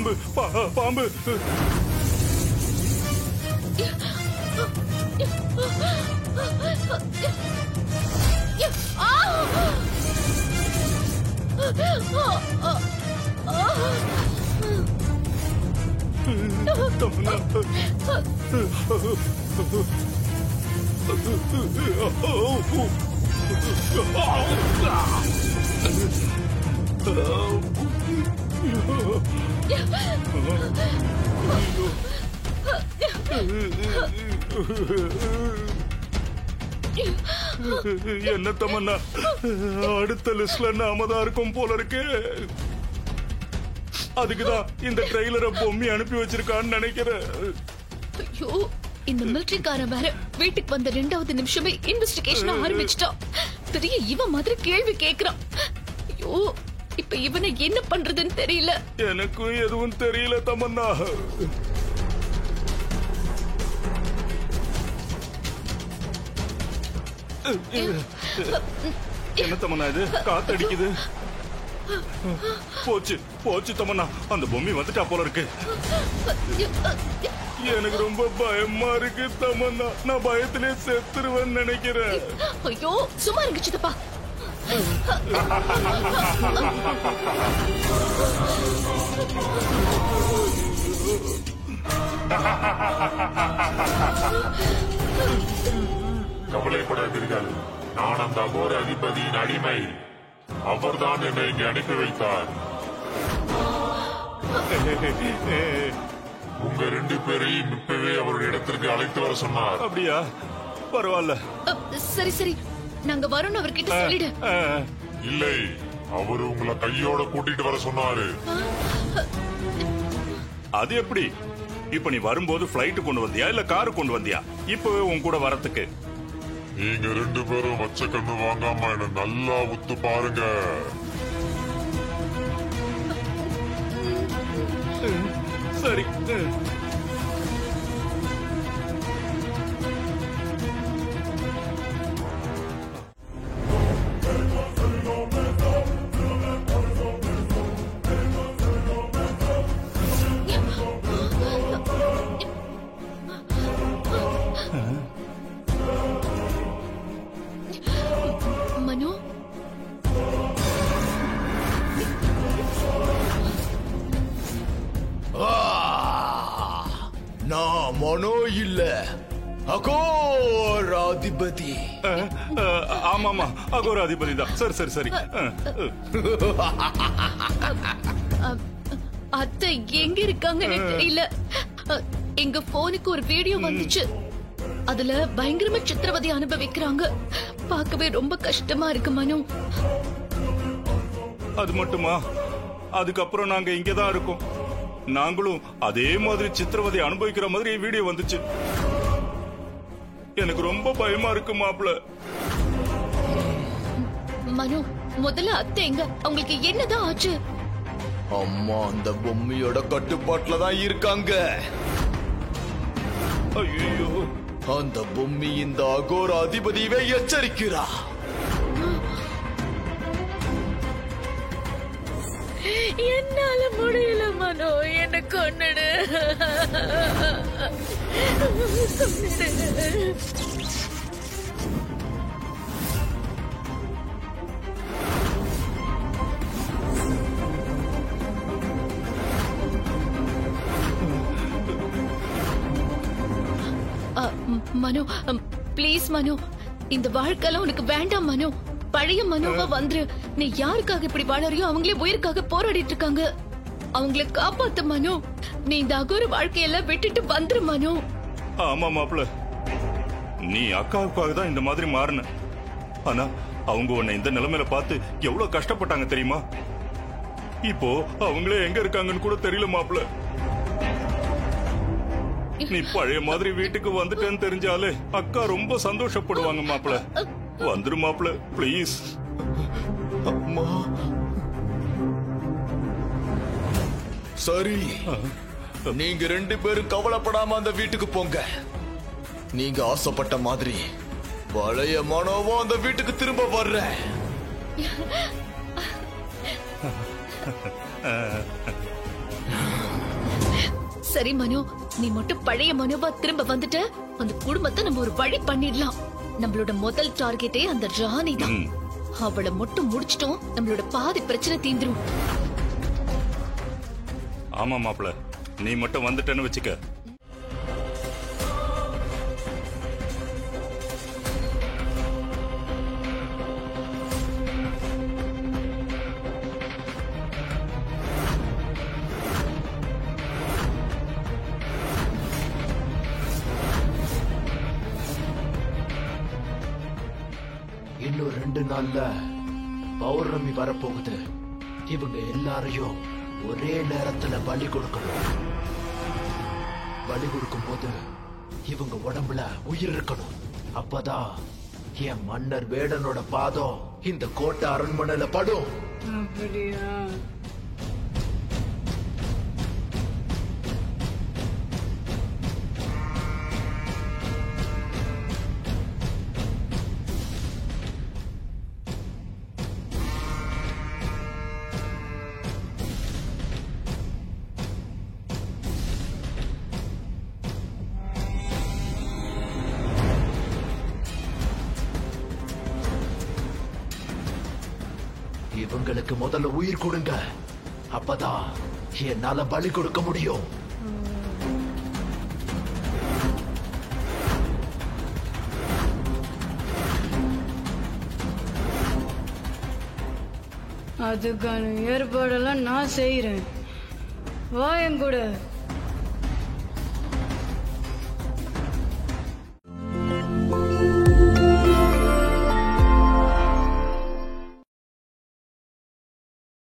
பாம்பு பாம்பு. என்ன தமன்னா, அடுத்த லிஸ்ட்ல நாம தான் இருக்கும் போல இருக்கு. அதுக்குதான் இந்த ட்ரெய்லரை பொம்மி அனுப்பி வச்சிருக்கான்னு நினைக்கிறேன். ஐயோ, இந்த மிலிட்டரிக்காரன் வேற வீட்டுக்கு வந்த 2வது நிமிஷமே இன்வெஸ்டிகேஷன் ஆரம்பிச்சிட்டான். பெரிய இவன் மாதிரி கேள்வி கேக்குறான். ஐயோ, இப்ப இவனை என்ன பண்றதுன்னு தெரியல. எனக்கும் எதுவும் தெரியல தமன்னா. என்ன தமன்னா இது? காத்தடிக்குது. போச்சு போச்சு தமன்னா, அந்த பொம்மி வந்துட்டா போல இருக்கு. எனக்கு ரொம்ப பயமா இருக்கு தமன்னா. நான் பயத்திலே செத்துருவேன்னு நினைக்கிறேன். ஐயோ, சும்மா இருங்க சித்தப்பா. கவலைப்படாதீர்கள், நான் அந்த அகோர அதிபதியின் அடிமை. அவர்தான் என்னை இங்கே அனுப்பி வைத்தார். உங்க 2 பேரையும் இப்பவே அவருடைய இடத்திற்கு அழைத்து வர சொன்னார். அப்படியா? பரவாயில்ல. சரி சரி, நாங்க வரோம் அவர்கிட்ட சொல்லிடு. இல்லை, அவரு உங்களை கையோட கூட்டிட்டு வர சொன்னாரு. அது எப்படி? இப்ப நீ வரும்போது பிளைட் கொண்டு வந்தியா இல்ல காரு கொண்டு வந்தியா? இப்பவே உன் கூட வரத்துக்கு. நீங்க 2 பேரும் வச்ச கண்ணு வாங்காம என்ன நல்லா உத்து பாருங்க. சரி. மனு, நான் மனோ இல்ல, அகோராதிபதி. ஆமாமா, அகோராதிபதி தான். சரி சரி சரி. அத்தை எங்க இருக்காங்கன்னு தெரியல. எங்க போனுக்கு ஒரு வீடியோ வந்துச்சு. அதுல பயங்கரமா சித்திரவதை அனுபவிக்கிறாங்க. பார்க்கவே ரொம்ப கஷ்டமா இருக்கு மனு. அது மட்டுமா? அதுக்கப்புறம் நாங்க இங்கதான் இருக்கோம். நாங்களும் அதே மாதிரி சித்திரவதை அனுபவிக்கிற மாதிரி வீடியோ வந்துச்சு. எனக்கு ரொம்ப பயமா இருக்கு மாப்பிள்ள. மனு, முதல்ல அத்தை எங்க? அவங்களுக்கு என்னதான் ஆச்சு? அம்மா அந்த பொம்மையோட கட்டுப்பாட்டுல தான் இருக்காங்க. ஐயோ, அந்த பொம்மி இந்த அகோர அதிபதியவே எச்சரிக்கிறா. என்னால முடியல மனோ, என்ன கொன்னுடு. மனு, பிளீஸ் மனு, இந்த வாழ்க்கைலாம் உனக்கு வேண்டாம் மனு. பழைய மனுவா வந்துரு. நீ யாருக்காக இப்படி வாழறியோ அவங்களே உயிருக்காக போராடிட்டு இருக்காங்க. அவங்கள காப்பாத்து மனு. நீ இந்த அகோர வாழ்க்கையெல்லாம் விட்டுட்டு வந்துரு மனு. ஆமா மாப்பிள்ள, நீ அக்காவுக்காக தான் இந்த மாதிரி மாறின. ஆனா அவங்க உன்னை இந்த நிலைமையில பார்த்து எவ்வளவு கஷ்டப்பட்டாங்க தெரியுமா? இப்போ அவங்களே எங்க இருக்காங்கன்னு கூட தெரியல மாப்பிள்ள. நீ பழைய மாதிரி வீட்டுக்கு வந்துட்டேன்னு தெரிஞ்சாலே அக்கா ரொம்ப சந்தோஷப்படுவாங்க மாப்பிள்ள. வந்துரு மாப்பிள்ள, பிளீஸ். அம்மா சரி, நீங்க 2 பேரும் கவலைப்படாம அந்த வீட்டுக்கு போங்க. நீங்க ஆசைப்பட்ட மாதிரி பழைய மனோவோ அந்த வீட்டுக்கு திரும்ப வர்றேன். சரி மனு, நீ மட்டும் பழைய மனுவா திரும்ப வந்துட்ட, அந்த குடும்பத்தை நம்ம ஒரு வழி பண்ணிடலாம். நம்மளோட முதல் டார்கெட்டே அந்த ராணி தான். அவளை மட்டும் முடிச்சிட்டோம், நம்மளோட பாதி பிரச்சனை தீந்துரும். ஆமா மாப்பிள்ள, நீ மட்டும் வந்துட்டேன்னு வச்சுக்க. இன்னும் 2 நாள்ல பௌர்ணமி வரப்போகுது. இவங்க எல்லாரையும் ஒரே நேரத்துல பலி கொடுக்கணும். பலி கொடுக்கும் போது இவங்க உடம்புல உயிர் இருக்கணும். அப்பதான் என் மன்னர் வேடனோட பாதம் இந்த கோட்டை அரண்மனையில படும். அப்படியா? இவங்களுக்கு முதல்ல உயிர் கொடுங்க. அப்பதான் என்னால பலி கொடுக்க முடியும். அதுக்கான ஏற்பாடெல்லாம் நான் செய்யறேன். வா என் கூட.